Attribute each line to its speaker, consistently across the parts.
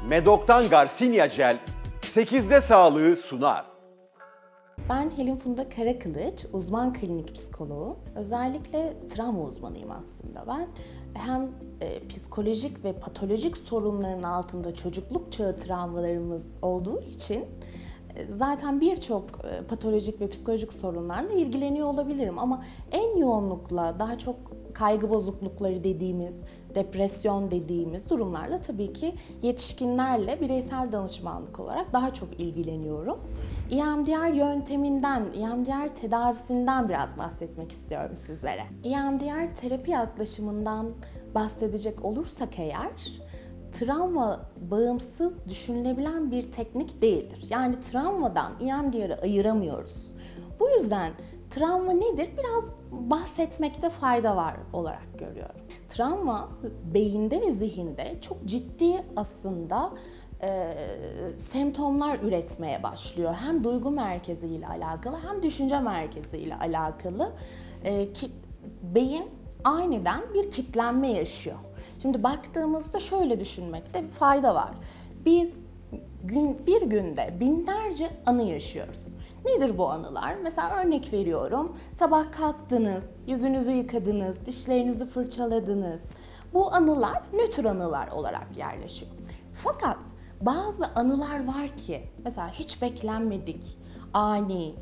Speaker 1: Medok'tan Garcinia Gel 8'de sağlığı sunar.
Speaker 2: Ben Helin Funda Karakılıç, uzman klinik psikoloğu. Özellikle travma uzmanıyım aslında ben. Hem psikolojik ve patolojik sorunların altında çocukluk çağı travmalarımız olduğu için zaten birçok patolojik ve psikolojik sorunlarla ilgileniyor olabilirim. Ama en yoğunlukla daha çok kaygı bozuklukları dediğimiz, depresyon dediğimiz durumlarla tabii ki yetişkinlerle bireysel danışmanlık olarak daha çok ilgileniyorum. EMDR yönteminden, EMDR tedavisinden biraz bahsetmek istiyorum sizlere. EMDR terapi yaklaşımından bahsedecek olursak eğer, travma bağımsız düşünülebilen bir teknik değildir. Yani travmadan EMDR'ı ayıramıyoruz. Bu yüzden travma nedir? Biraz bahsetmekte fayda var olarak görüyorum. Travma beyinde ve zihinde çok ciddi aslında semptomlar üretmeye başlıyor. Hem duygu merkeziyle alakalı hem düşünce merkeziyle alakalı. Beyin aniden bir kitlenme yaşıyor. Şimdi baktığımızda şöyle düşünmekte bir fayda var. Biz bir günde binlerce anı yaşıyoruz. Nedir bu anılar? Mesela örnek veriyorum. Sabah kalktınız, yüzünüzü yıkadınız, dişlerinizi fırçaladınız. Bu anılar nötr anılar olarak yerleşiyor. Fakat bazı anılar var ki mesela hiç beklenmedik, ani,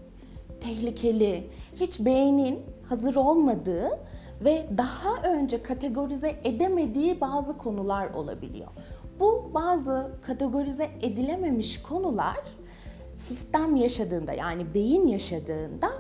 Speaker 2: tehlikeli, hiç beynin hazır olmadığı ve daha önce kategorize edemediği bazı konular olabiliyor. Bu bazı kategorize edilememiş konular sistem yaşadığında, yani beyin yaşadığında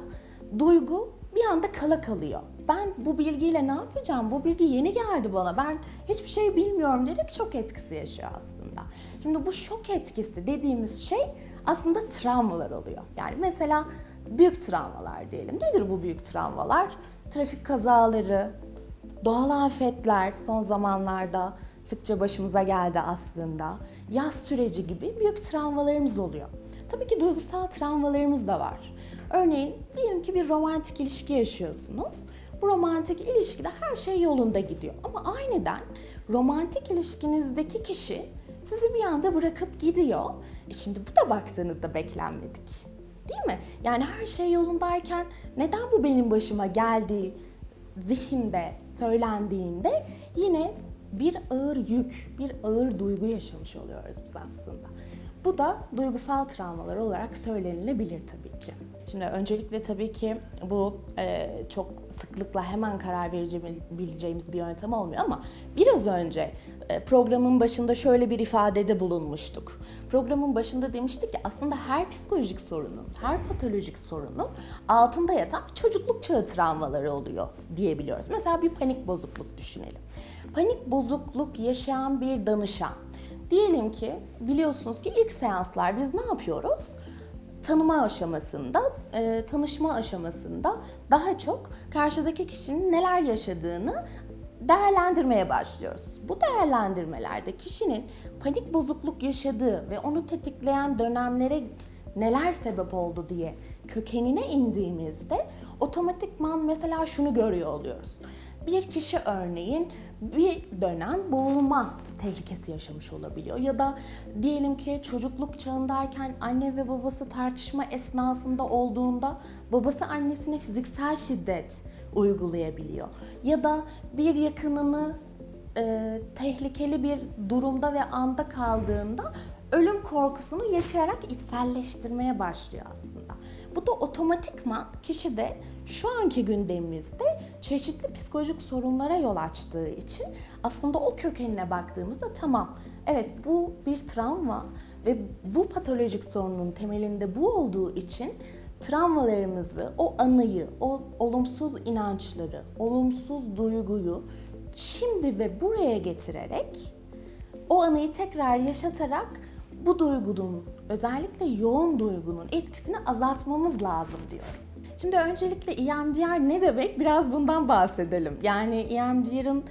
Speaker 2: duygu bir anda kala kalıyor. Ben bu bilgiyle ne yapacağım? Bu bilgi yeni geldi bana. Ben hiçbir şey bilmiyorum diyerek şok etkisi yaşıyor aslında. Şimdi bu şok etkisi dediğimiz şey aslında travmalar oluyor. Yani mesela büyük travmalar diyelim. Nedir bu büyük travmalar? Trafik kazaları, doğal afetler son zamanlarda sıkça başımıza geldi aslında. Yaz süreci gibi büyük travmalarımız oluyor. Tabii ki duygusal travmalarımız da var. Örneğin diyelim ki bir romantik ilişki yaşıyorsunuz. Bu romantik ilişkide her şey yolunda gidiyor. Ama aniden romantik ilişkinizdeki kişi sizi bir anda bırakıp gidiyor. Şimdi bu da baktığınızda beklenmedik. Değil mi? Yani her şey yolundayken neden bu benim başıma geldiği zihinde söylendiğinde yine bir ağır yük, bir ağır duygu yaşamış oluyoruz biz aslında. Bu da duygusal travmalar olarak söylenilebilir tabii ki. Şimdi öncelikle tabii ki bu çok sıklıkla hemen karar verebileceğimiz bir yöntem olmuyor ama biraz önce programın başında şöyle bir ifadede bulunmuştuk. Programın başında demiştik ki aslında her psikolojik sorunun, her patolojik sorunun altında yatan çocukluk çağı travmaları oluyor diyebiliyoruz. Mesela bir panik bozukluk düşünelim. Panik bozukluk yaşayan bir danışan, diyelim ki biliyorsunuz ki ilk seanslar biz ne yapıyoruz? Tanıma aşamasında, tanışma aşamasında daha çok karşıdaki kişinin neler yaşadığını değerlendirmeye başlıyoruz. Bu değerlendirmelerde kişinin panik bozukluk yaşadığı ve onu tetikleyen dönemlere neler sebep oldu diye kökenine indiğimizde otomatikman mesela şunu görüyor oluyoruz. Bir kişi örneğin bir dönem boğulma tehlikesi yaşamış olabiliyor ya da diyelim ki çocukluk çağındayken anne ve babası tartışma esnasında olduğunda babası annesine fiziksel şiddet uygulayabiliyor ya da bir yakınını tehlikeli bir durumda ve anda kaldığında ölüm korkusunu yaşayarak içselleştirmeye başlıyor aslında. Bu da otomatikman kişide şu anki gündemimizde çeşitli psikolojik sorunlara yol açtığı için aslında o kökenine baktığımızda tamam, evet bu bir travma ve bu patolojik sorunun temelinde bu olduğu için travmalarımızı, o anıyı, o olumsuz inançları, olumsuz duyguyu şimdi ve buraya getirerek o anıyı tekrar yaşatarak bu duygunun, özellikle yoğun duygunun etkisini azaltmamız lazım diyorum. Şimdi öncelikle EMDR ne demek? Biraz bundan bahsedelim. Yani EMDR'ın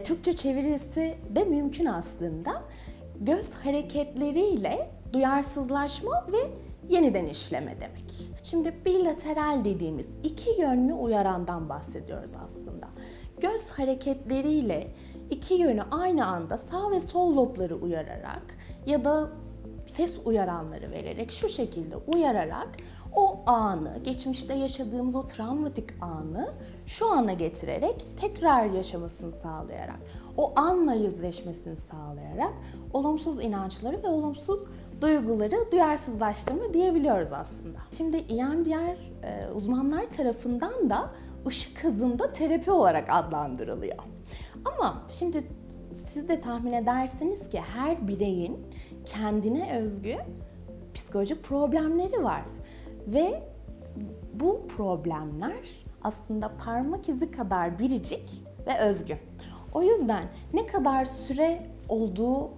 Speaker 2: Türkçe çevirisi de mümkün aslında. Göz hareketleriyle duyarsızlaşma ve yeniden işleme demek. Şimdi bilateral dediğimiz iki yönlü uyarandan bahsediyoruz aslında. Göz hareketleriyle iki yönü aynı anda sağ ve sol lobları uyararak ya da ses uyaranları vererek, şu şekilde uyararak o anı, geçmişte yaşadığımız o travmatik anı şu ana getirerek tekrar yaşamasını sağlayarak, o anla yüzleşmesini sağlayarak olumsuz inançları ve olumsuz duyguları duyarsızlaştırma diyebiliyoruz aslında. Şimdi EMDR uzmanlar tarafından da ışık hızında terapi olarak adlandırılıyor. Ama şimdi siz de tahmin edersiniz ki her bireyin kendine özgü psikolojik problemleri var. Ve bu problemler aslında parmak izi kadar biricik ve özgün. O yüzden ne kadar süre olduğu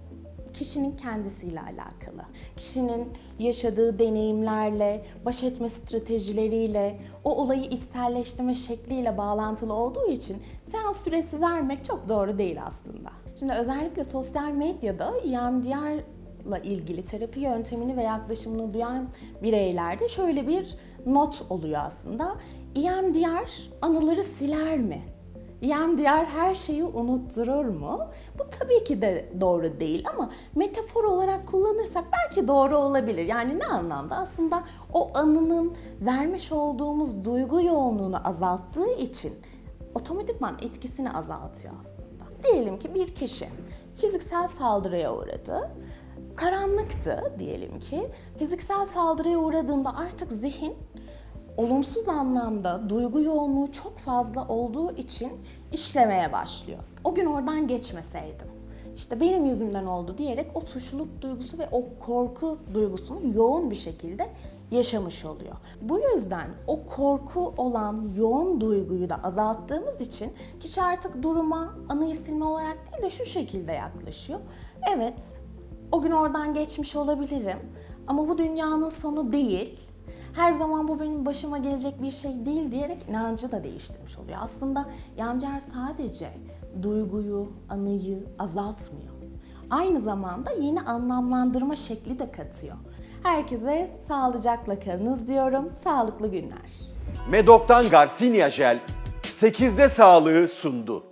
Speaker 2: kişinin kendisiyle alakalı. Kişinin yaşadığı deneyimlerle, baş etme stratejileriyle, o olayı içselleştirme şekliyle bağlantılı olduğu için seans süresi vermek çok doğru değil aslında. Şimdi özellikle sosyal medyada EMDR'la ilgili terapi yöntemini ve yaklaşımını duyan bireylerde şöyle bir not oluyor aslında. EMDR anıları siler mi? EMDR her şeyi unutturur mu? Bu tabii ki de doğru değil ama metafor olarak kullanırsak belki doğru olabilir. Yani ne anlamda? Aslında o anının vermiş olduğumuz duygu yoğunluğunu azalttığı için otomatikman etkisini azaltıyor aslında. Diyelim ki bir kişi fiziksel saldırıya uğradı. Karanlıktı diyelim ki. Fiziksel saldırıya uğradığında artık zihin olumsuz anlamda duygu yoğunluğu çok fazla olduğu için işlemeye başlıyor. O gün oradan geçmeseydim, işte benim yüzümden oldu diyerek o suçluluk duygusu ve o korku duygusunu yoğun bir şekilde yaşamış oluyor. Bu yüzden o korku olan yoğun duyguyu da azalttığımız için kişi artık duruma anıyı silme olarak değil de şu şekilde yaklaşıyor. Evet, o gün oradan geçmiş olabilirim ama bu dünyanın sonu değil. Her zaman bu benim başıma gelecek bir şey değil diyerek inancı da değiştirmiş oluyor. Aslında EMDR sadece duyguyu, anıyı azaltmıyor. Aynı zamanda yeni anlamlandırma şekli de katıyor. Herkese sağlıcakla kalınız diyorum. Sağlıklı günler.
Speaker 1: Medok'tan Garcinia Jel 8'de sağlığı sundu.